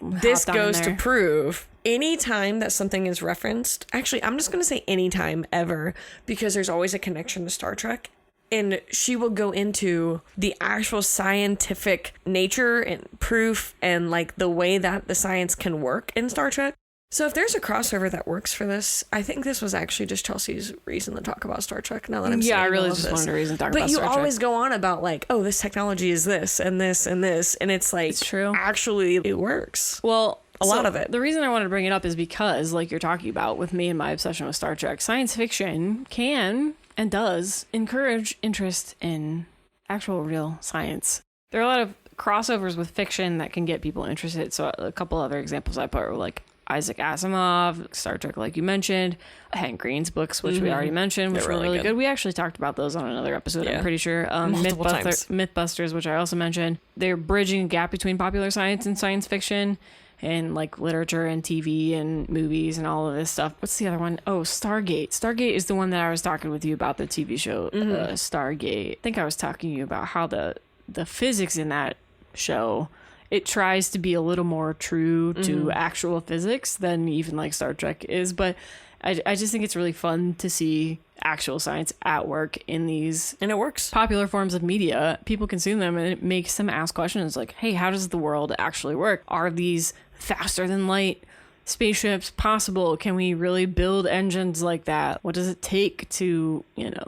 This goes to prove anytime that something is referenced, actually, I'm just going to say anytime ever, because there's always a connection to Star Trek. And she will go into the actual scientific nature and proof and like the way that the science can work in Star Trek. So if there's a crossover that works for this, I think this was actually just Chelsea's reason to talk about Star Trek. Now that I'm I really just wanted a reason to talk about Star Trek. But you always go on about like, oh, this technology is this and this and this, and it's like, it's true. Actually, it works. Well, a lot of it. The reason I wanted to bring it up is because, like you're talking about with me and my obsession with Star Trek, science fiction can and does encourage interest in actual real science. There are a lot of crossovers with fiction that can get people interested. So a couple other examples I put were like Isaac Asimov, Star Trek, like you mentioned, Hank Green's books, which we already mentioned, which were really good. We actually talked about those on another episode, I'm pretty sure. Mythbusters, which I also mentioned. They're bridging a gap between popular science and science fiction, and like literature and TV and movies and all of this stuff. What's the other one? Oh, Stargate. Stargate is the one that I was talking with you about, the TV show Stargate. I think I was talking to you about how the physics in that show, it tries to be a little more true to actual physics than even like Star Trek is. But I just think it's really fun to see actual science at work in these, and it works, popular forms of media. People consume them, and it makes them ask questions like, hey, how does the world actually work? Are these faster than light spaceships possible? Can we really build engines like that? What does it take to,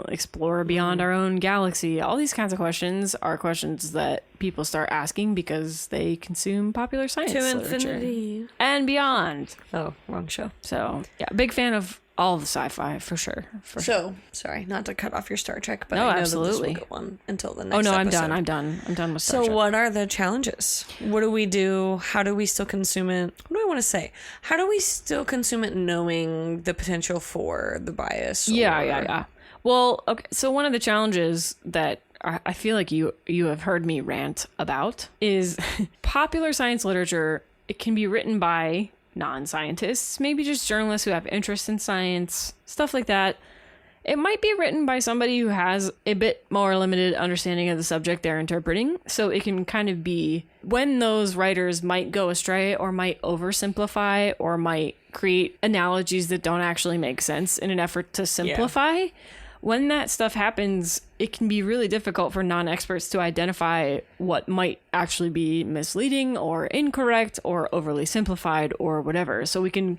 explore beyond our own galaxy? All these kinds of questions are questions that people start asking because they consume popular science literature. Infinity and beyond. Oh, wrong show. So yeah, big fan of all the sci-fi for sure. Sorry, not to cut off your Star Trek, but no, I know absolutely. that this will get one until the next episode. I'm done with Star Trek. So what are the challenges? What do we do? How do we still consume it? What do I want to say? How do we still consume it knowing the potential for the bias? Yeah. Well, okay. So one of the challenges that I feel like you have heard me rant about is popular science literature. It can be written by non-scientists, maybe just journalists who have interest in science, stuff like that. It might be written by somebody who has a bit more limited understanding of the subject they're interpreting. So it can kind of be when those writers might go astray or might oversimplify or might create analogies that don't actually make sense in an effort to simplify. Yeah. When that stuff happens, it can be really difficult for non-experts to identify what might actually be misleading or incorrect or overly simplified or whatever. So we can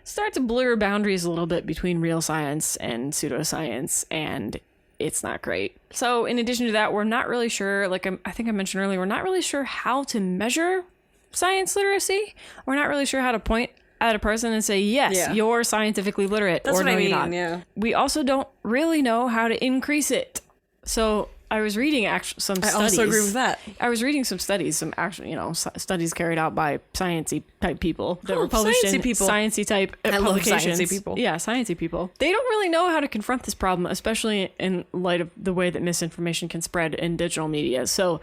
start to blur boundaries a little bit between real science and pseudoscience, and it's not great. So in addition to that, we're not really sure, like I think I mentioned earlier, we're not really sure how to measure science literacy. We're not really sure how to point at a person and say, yes, you're scientifically literate. That's or what no, I mean, you're not. yeah. We also don't really know how to increase it. So I was reading some studies. I also agree with that. I was reading some studies, some actual, studies carried out by sciencey type people that were published in sciencey type publications. Love sciencey people. Yeah, sciencey people. They don't really know how to confront this problem, especially in light of the way that misinformation can spread in digital media. So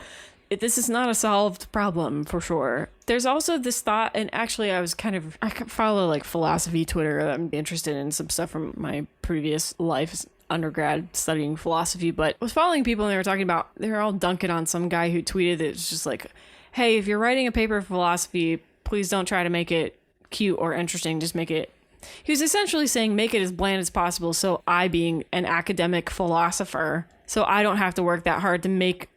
this is not a solved problem for sure. There's also this thought, and actually I follow like philosophy Twitter. I'm interested in some stuff from my previous life undergrad studying philosophy, but I was following people and they were all dunking on some guy who tweeted that it's just like, hey, if you're writing a paper of philosophy, please don't try to make it cute or interesting. Just make it. He was essentially saying make it as bland as possible. So I, being an academic philosopher, so I don't have to work that hard to make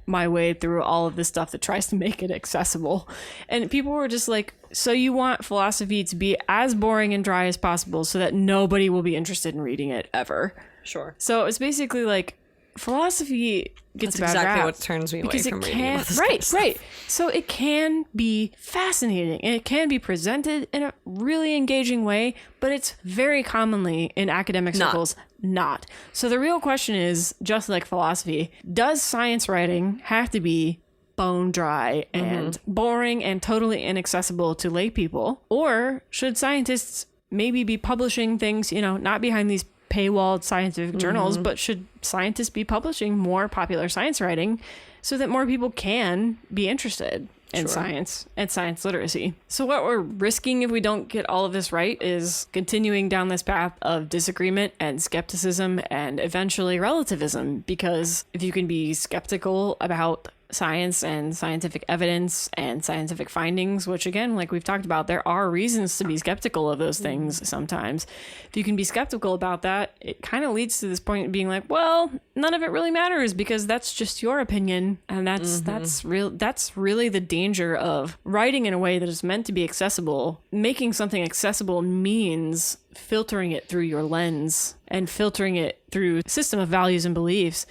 my way through all of this stuff that tries to make it accessible. And people were just like, so you want philosophy to be as boring and dry as possible so that nobody will be interested in reading it ever. Sure. So it's basically like philosophy gets That's a bad exactly rap what turns me away from reading about this right. So it can be fascinating and it can be presented in a really engaging way, but it's very commonly in academic circles not. So the real question is, just like philosophy, does science writing have to be bone dry and boring and totally inaccessible to lay people? Or should scientists maybe be publishing things, not behind these paywalled scientific journals, but should scientists be publishing more popular science writing so that more people can be interested in science and science literacy? So what we're risking if we don't get all of this right is continuing down this path of disagreement and skepticism and eventually relativism, because if you can be skeptical about science and scientific evidence and scientific findings, which again, like we've talked about, there are reasons to be skeptical of those things sometimes. If you can be skeptical about that, it kind of leads to this point of being like, well, none of it really matters because that's just your opinion. And that's really the danger of writing in a way that is meant to be accessible. Making something accessible means filtering it through your lens and filtering it through a system of values and beliefs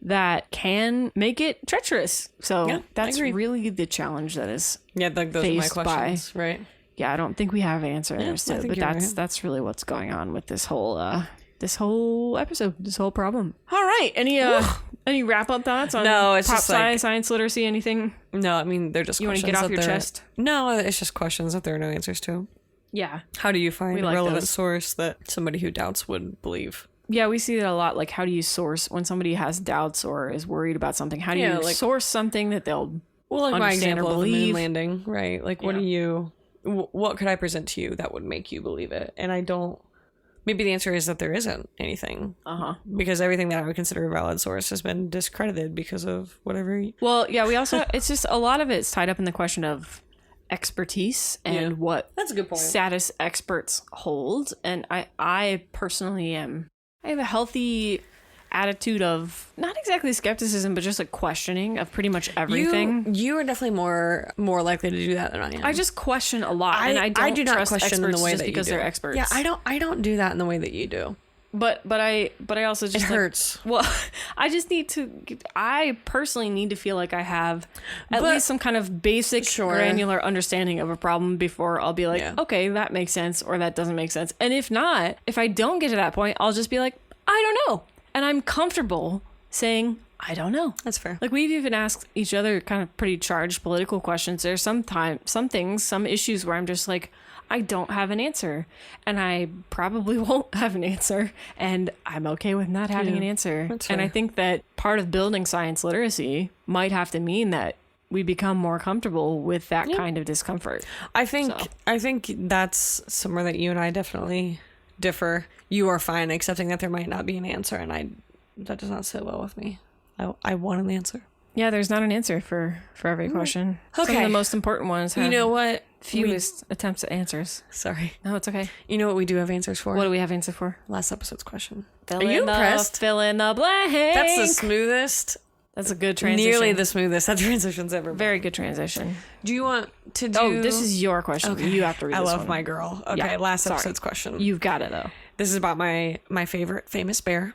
that can make it treacherous. So that's really the challenge that is those are my questions, right? Yeah, I don't think we have answers to it, but that's really what's going on with this whole episode, this whole problem. All right, any wrap up thoughts on it's pop just like, science literacy? Anything? No, I mean they're just you questions. Want to get off your chest? No, it's just questions that there are no answers to. Yeah. How do you find a relevant source that somebody who doubts would believe? Yeah, we see that a lot. Like, how do you source when somebody has doubts or is worried about something? How do you source something that they'll understand my example or believe? Of the moon landing, right? Like, what could I present to you that would make you believe it? And I don't. Maybe the answer is that there isn't anything. Because everything that I would consider a valid source has been discredited because of whatever. Well, yeah, we also it's just a lot of it's tied up in the question of expertise and what that's a good point. Status experts hold, and I personally I have a healthy attitude of not exactly skepticism, but just like questioning of pretty much everything. You are definitely more likely to do that than I am. I just question a lot, and I do not trust question in the way just that because they're experts. Yeah, I don't do that in the way that you do. But I also just it hurts. Well, I just need to. I personally need to feel like I have at least some kind of basic granular understanding of a problem before I'll be like, okay, that makes sense or that doesn't make sense. And if not, if I don't get to that point, I'll just be like, I don't know, and I'm comfortable saying I don't know. That's fair. Like we've even asked each other kind of pretty charged political questions. There's some issues where I'm just like, I don't have an answer, and I probably won't have an answer, and I'm okay with not having an answer. And I think that part of building science literacy might have to mean that we become more comfortable with that kind of discomfort. I think that's somewhere that you and I definitely differ. You are fine accepting that there might not be an answer, and that does not sit well with me. I want an answer. Yeah, there's not an answer for every question. Okay. Some of the most important ones have fewest attempts at answers. Sorry. No, it's okay. You know what we do have answers for? What do we have answer for? Last episode's question. Are you impressed? Fill in the blank. That's the smoothest. That's a good transition. Nearly the smoothest that transition's ever been. Very good transition. Do you want to do... Oh, this is your question. Okay. You have to read this one. I love my girl. Okay, last episode's question. You've got it, though. This is about my favorite famous bear.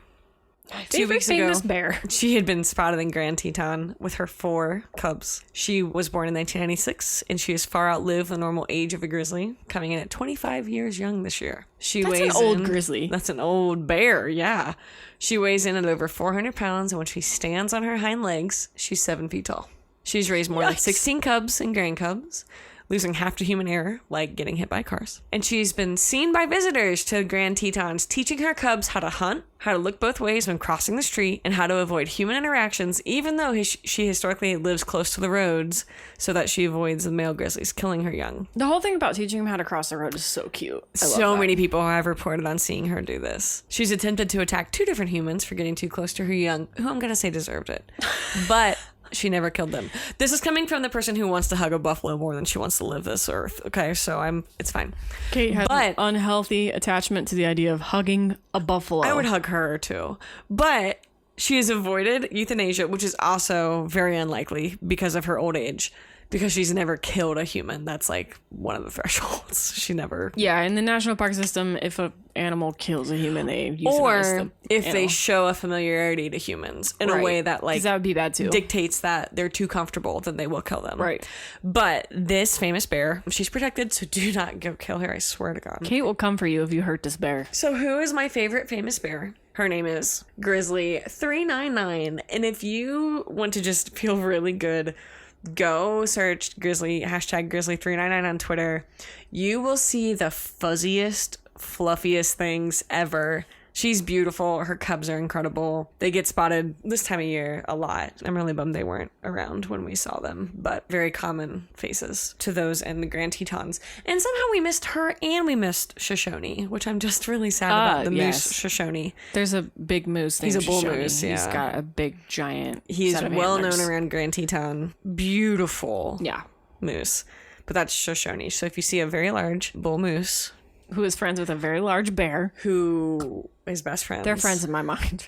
2 weeks ago, famous bear. she had been spotted in Grand Teton with her 4 cubs. She was born in 1996, and she has far outlived the normal age of a grizzly, coming in at 25 years young this year. That's an old grizzly. That's an old bear, yeah. She weighs in at over 400 pounds, and when she stands on her hind legs, she's 7 feet tall. She's raised more than 16 cubs and grand cubs, losing half to human error, like getting hit by cars. And she's been seen by visitors to Grand Tetons, teaching her cubs how to hunt, how to look both ways when crossing the street, and how to avoid human interactions, even though she historically lives close to the roads so that she avoids the male grizzlies killing her young. The whole thing about teaching them how to cross the road is so cute. So many people have reported on seeing her do this. She's attempted to attack 2 different humans for getting too close to her young, who I'm going to say deserved it. But she never killed them. This is coming from the person who wants to hug a buffalo more than she wants to live this earth. Okay, so it's fine. Kate has an unhealthy attachment to the idea of hugging a buffalo. I would hug her too. But she has avoided euthanasia, which is also very unlikely because of her old age. Because she's never killed a human. That's like one of the thresholds. She never... Yeah, in the national park system, if an animal kills a human, they euthanize or if they show a familiarity to humans in a way that, like... Because that would be bad too. Dictates that they're too comfortable, then they will kill them. Right. But this famous bear, she's protected, so do not go kill her, I swear to God. Kate will come for you if you hurt this bear. So who is my favorite famous bear? Her name is Grizzly 399. And if you want to just feel really good... go search Grizzly, hashtag Grizzly399 on Twitter. You will see the fuzziest, fluffiest things ever. She's beautiful. Her cubs are incredible. They get spotted this time of year a lot. I'm really bummed they weren't around when we saw them, but very common faces to those in the Grand Tetons. And somehow we missed her and we missed Shoshone, which I'm just really sad about. The moose Shoshone. There's a big moose named He's a bull Shoshone. moose, yeah. He's got a big, giant He's set of well antlers. known around Grand Teton. Beautiful moose. But that's Shoshone. So if you see a very large bull moose... who is friends with a very large bear. Who is best friends. They're friends in my mind.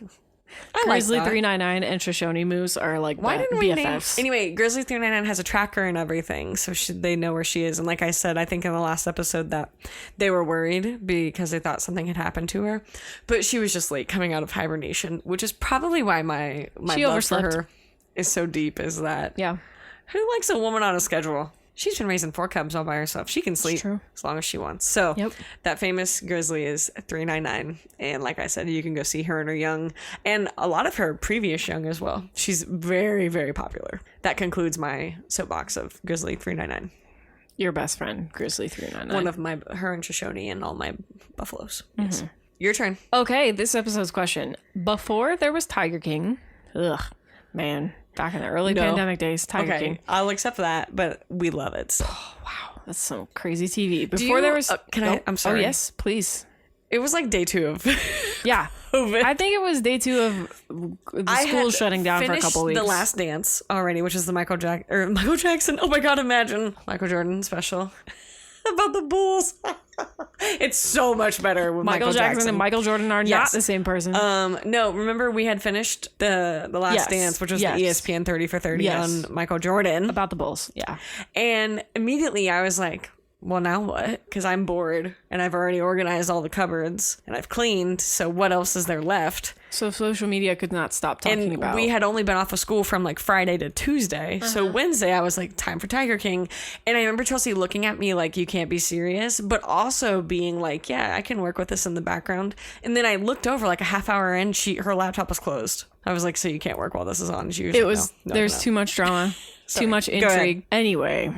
I Grizzly like that. 399 and Shoshone Moose are like Why didn't we BFFs. name... Anyway, Grizzly 399 has a tracker and everything, so they know where she is. And like I said, I think in the last episode that they were worried because they thought something had happened to her. But she was just like coming out of hibernation, which is probably why my she love overslept. for her is so deep, is that... Yeah. Who likes a woman on a schedule? She's been raising 4 cubs all by herself. She can sleep as long as she wants. So that famous grizzly is 399. And like I said, you can go see her and her young and a lot of her previous young as well. She's very, very popular. That concludes my soapbox of Grizzly 399. Your best friend, Grizzly 399. One of her and Shoshone and all my buffaloes. Mm-hmm. Yes. Your turn. Okay, this episode's question. Before there was Tiger King, man, back in the early pandemic days, Tiger King. I'll accept that, but we love it. So. Oh, wow, that's some crazy TV. Before there was... I'm sorry. Oh, yes, please. It was like day 2 of yeah. COVID. I think it was day 2 of the school shutting down for a couple weeks. The Last Dance already, which is the Michael Jackson. Oh my God, imagine Michael Jordan special about the Bulls. It's so much better with Michael Jackson and Michael Jordan are not the same person. No, remember we had finished the Last Dance, which was the ESPN 30 for 30 on Michael Jordan about the Bulls. Yeah, and immediately I was like, well, now what? Because I'm bored and I've already organized all the cupboards and I've cleaned. So what else is there left? So social media could not stop talking about. We had only been off of school from like Friday to Tuesday. So Wednesday I was like, time for Tiger King. And I remember Chelsea looking at me like, you can't be serious, but also being like, yeah, I can work with this in the background. And then I looked over like a half hour in, her laptop was closed. I was like, so you can't work while this is on? She was it like, was, no, there's too much drama, too much intrigue. Anyway,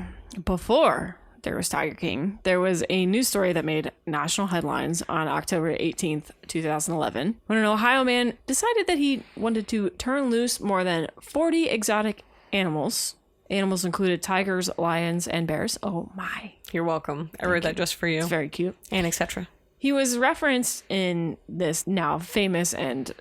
before there was Tiger King, there was a news story that made national headlines on October 18th, 2011, when an Ohio man decided that he wanted to turn loose more than 40 exotic animals. Animals included tigers, lions, and bears. Oh my. You're welcome. I wrote that just for you. It's very cute. And etc. He was referenced in this now famous and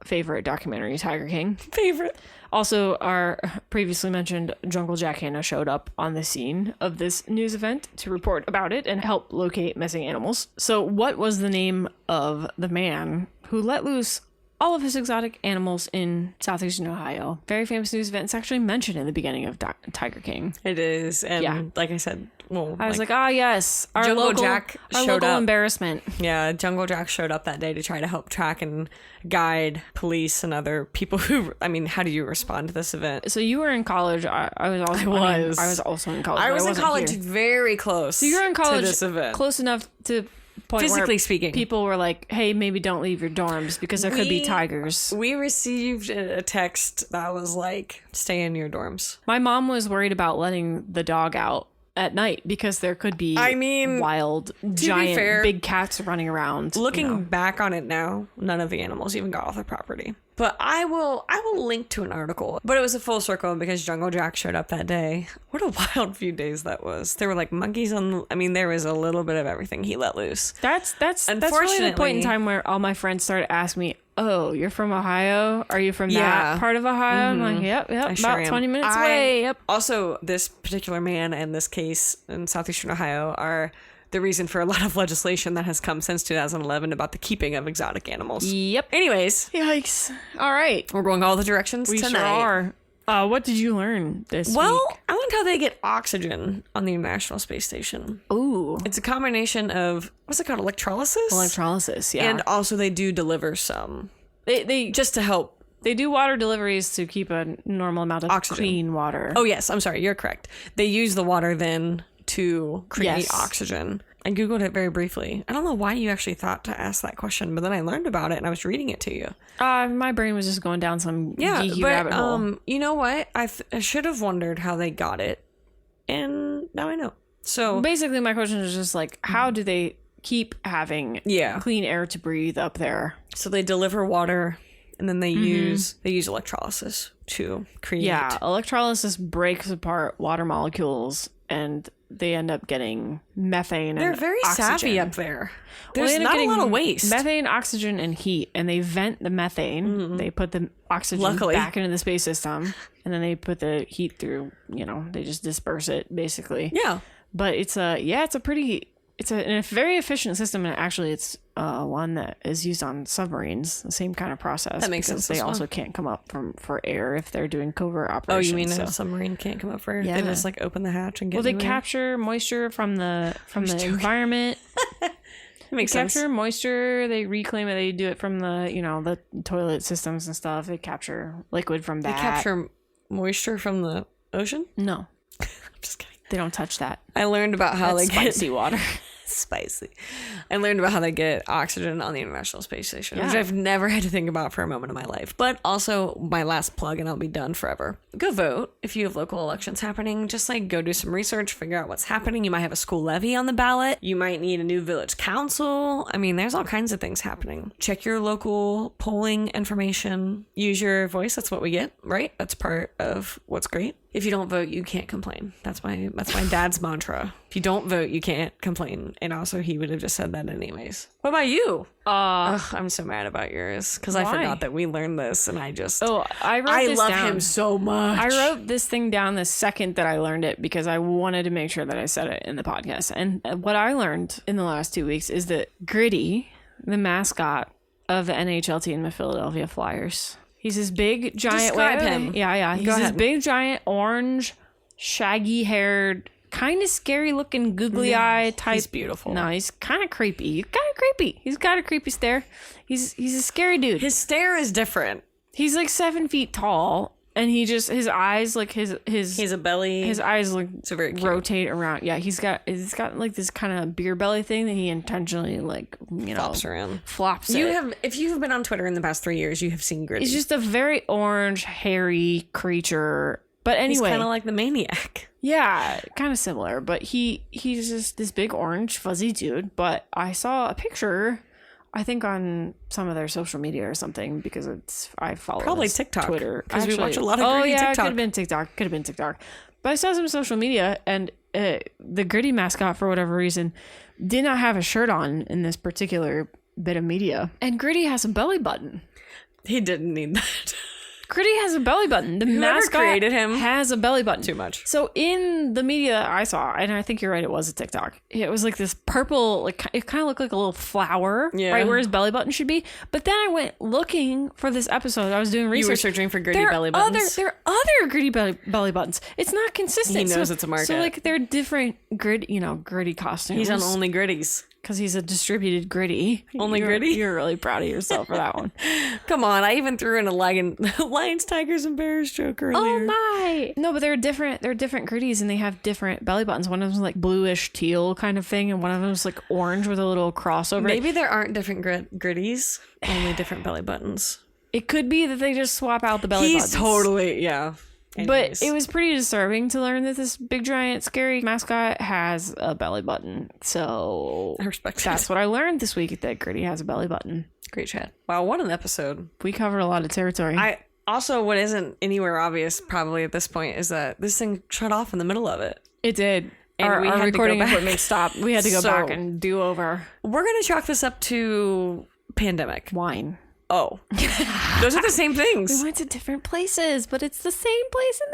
favorite documentary, Tiger King. Favorite. Also, our previously mentioned Jungle Jack Hanna showed up on the scene of this news event to report about it and help locate missing animals. So what was the name of the man who let loose all of his exotic animals in southeastern Ohio? Very famous news event. It's actually mentioned in the beginning of Tiger King. It is. And like I said, well, I was like, yes, our Jungle Jack showed up. Embarrassment. Yeah, Jungle Jack showed up that day to try to help track and guide police and other people who, I mean, how do you respond to this event? So you were in college. I was also. I was also in college. I was in college very close. So you were in college to this event. close enough to point physically where speaking. People were like, hey, maybe don't leave your dorms because there could be tigers. We received a text that was like, stay in your dorms. My mom was worried about letting the dog out at night because there could be wild, giant, big cats running around. Looking back on it now, none of the animals even got off the property. But I will link to an article. But it was a full circle because Jungle Jack showed up that day. What a wild few days that was. There were like monkeys there was a little bit of everything he let loose. That's really the point in time where all my friends started asking me, oh, you're from Ohio? Are you from that part of Ohio? I'm like, yep, about 20 minutes away. Yep. Also, this particular man and this case in southeastern Ohio are the reason for a lot of legislation that has come since 2011 about the keeping of exotic animals. Yep. Anyways. Yikes. All right. We're going all the directions tonight. We sure are. What did you learn this week? Well, I learned how they get oxygen on the International Space Station. Ooh. It's a combination of, what's it called, electrolysis? Electrolysis, yeah. And also they do deliver some. They just to help. They do water deliveries to keep a normal amount of oxygen. Clean water. Oh, yes. I'm sorry. You're correct. They use the water then to create oxygen. I Googled it very briefly. I don't know why you actually thought to ask that question, but then I learned about it and I was reading it to you. My brain was just going down some geeky rabbit hole. You know what? I should have wondered how they got it, and now I know. So basically, my question is just like, how do they keep having clean air to breathe up there? So they deliver water, and then they use electrolysis to create. Yeah, electrolysis breaks apart water molecules, and they end up getting methane. They're and very oxygen. savvy up there. There's not a lot of waste. Methane, oxygen, and heat, and they vent the methane. Mm-hmm. They put the oxygen back into the space system, and then they put the heat through. They just disperse it basically. Yeah, but it's a very efficient system, and actually it's one that is used on submarines. The same kind of process. That makes sense. They also can't come up for air if they're doing covert operations. Oh, you mean a submarine can't come up for air? Yeah. They just like open the hatch and get. Well, they capture moisture from the environment. It makes sense. Capture moisture. They reclaim it. They do it from the toilet systems and stuff. They capture liquid from that. They capture moisture from the ocean? No, I'm just kidding. They don't touch that. I learned about how they get spicy water. Spicy. I learned about how they get oxygen on the International Space Station, which I've never had to think about for a moment in my life. But also my last plug, and I'll be done forever. Go vote if you have local elections happening. Just like go do some research, figure out what's happening. You might have a school levy on the ballot. You might need a new village council. I mean, there's all kinds of things happening. Check your local polling information. Use your voice. That's what we get, right? That's part of what's great. If you don't vote, you can't complain. That's my dad's mantra. If you don't vote, you can't complain. And also, he would have just said that anyways. What about you? I'm so mad about yours because I forgot that we learned this, and I just I love him so much. I wrote this thing down the second that I learned it because I wanted to make sure that I said it in the podcast. And what I learned in the last 2 weeks is that Gritty, the mascot of the NHL team, the Philadelphia Flyers. He's this big, giant... Describe him. Yeah. He's this big, giant, orange, shaggy-haired, kind of scary-looking, googly-eyed type. He's beautiful. No, he's kind of creepy. He's got a creepy stare. He's a scary dude. His stare is different. He's like 7 feet tall, and his eyes, like his a belly. His eyes like very cute. Rotate around. Yeah, he's got like this kind of beer belly thing that he intentionally flops around. Flops. If you have been on Twitter in the past 3 years, you have seen Gritty. He's just a very orange, hairy creature. But anyway, he's kind of like the Maniac. Yeah, kind of similar. But he's just this big orange fuzzy dude. But I saw a picture, I think on some of their social media or something, because I follow probably TikTok, Twitter, because we watch a lot of Gritty TikTok. Could have been TikTok. But I saw some social media, and the Gritty mascot, for whatever reason, did not have a shirt on in this particular bit of media. And Gritty has a belly button. He didn't need that. Gritty has a belly button. The Whoever mascot created him has a belly button. too much. So in the media that I saw, and I think you're right, it was a TikTok. It was like this purple, like it kind of looked like a little flower, right where his belly button should be. But then I went looking for this episode. I was doing research. You were searching for gritty belly buttons. There are other gritty belly buttons. It's not consistent. He knows it's a market. So like they're different gritty costumes. He's on Only Gritties. Because he's a distributed gritty. Gritty? You're really proud of yourself for that one. Come on, I even threw in a lions, tigers, and bears joke earlier. Oh my! No, but they're different gritties, and they have different belly buttons. One of them's like bluish teal kind of thing, and one of them's like orange with a little crossover. Maybe there aren't different gritties, only different belly buttons. It could be that they just swap out the belly buttons. He's totally, yeah. Anyways. But it was pretty disturbing to learn that this big, giant, scary mascot has a belly button. So I respect that's what I learned this week, that Gritty has a belly button. Great chat. Wow, what an episode. We covered a lot of territory. Also, what isn't anywhere obvious probably at this point is that this thing shut off in the middle of it. It did. And our recording equipment stopped. We had to go back and do over. We're going to chalk this up to pandemic. Wine. Oh. Those are the same things. We went to different places, but it's the same place in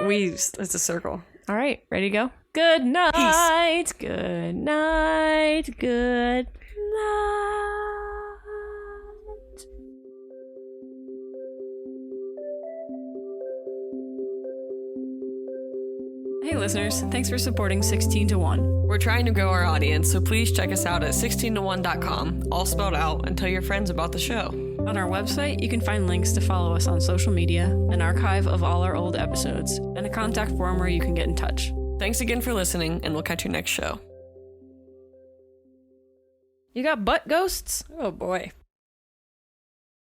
the end. It's a circle. All right, ready to go? Good night. Peace. Good night. Good night. Hey listeners, thanks for supporting 16 to 1. We're trying to grow our audience, so please check us out at 16to1.com, all spelled out, and tell your friends about the show. On our website, you can find links to follow us on social media, an archive of all our old episodes, and a contact form where you can get in touch. Thanks again for listening, and we'll catch you next show. You got butt ghosts? Oh boy.